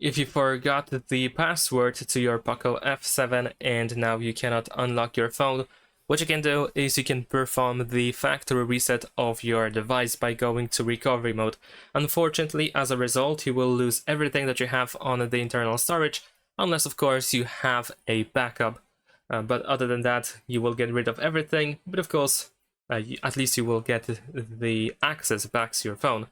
If you forgot the password to your POCO F7 and now you cannot unlock your phone, what you can do is you can perform the factory reset of your device by going to recovery mode. Unfortunately, as a result, you will lose everything that you have on the internal storage, unless of course you have a backup. But other than that, you will get rid of everything, but of course, at least you will get the access back to your phone.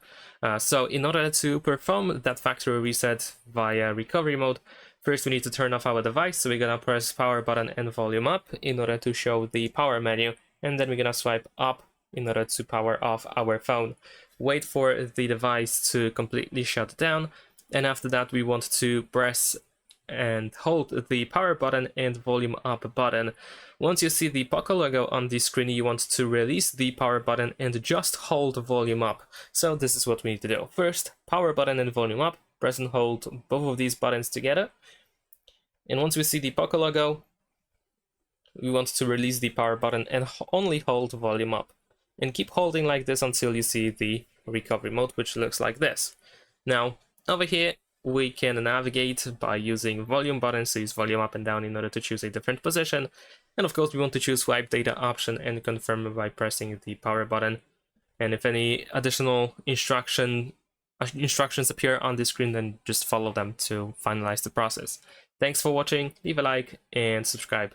So in order to perform that factory reset via recovery mode, first we need to turn off our device, so we're gonna press power button and volume up in order to show the power menu, and then we're gonna swipe up in order to power off our phone. Wait for the device to completely shut down, and after that we want to press and hold the power button and volume up button. Once you see the POCO logo on the screen, you want to release the power button and just hold volume up. So this is what we need to do. First, power button and volume up, press and hold both of these buttons together. And once we see the POCO logo, we want to release the power button and only hold volume up. And keep holding like this until you see the recovery mode, which looks like this. Now, over here, we can navigate by using volume buttons, so use volume up and down in order to choose a different position. And of course, we want to choose swipe data option and confirm by pressing the power button. And if any additional instructions appear on the screen, then just follow them to finalize the process. Thanks for watching, leave a like and subscribe.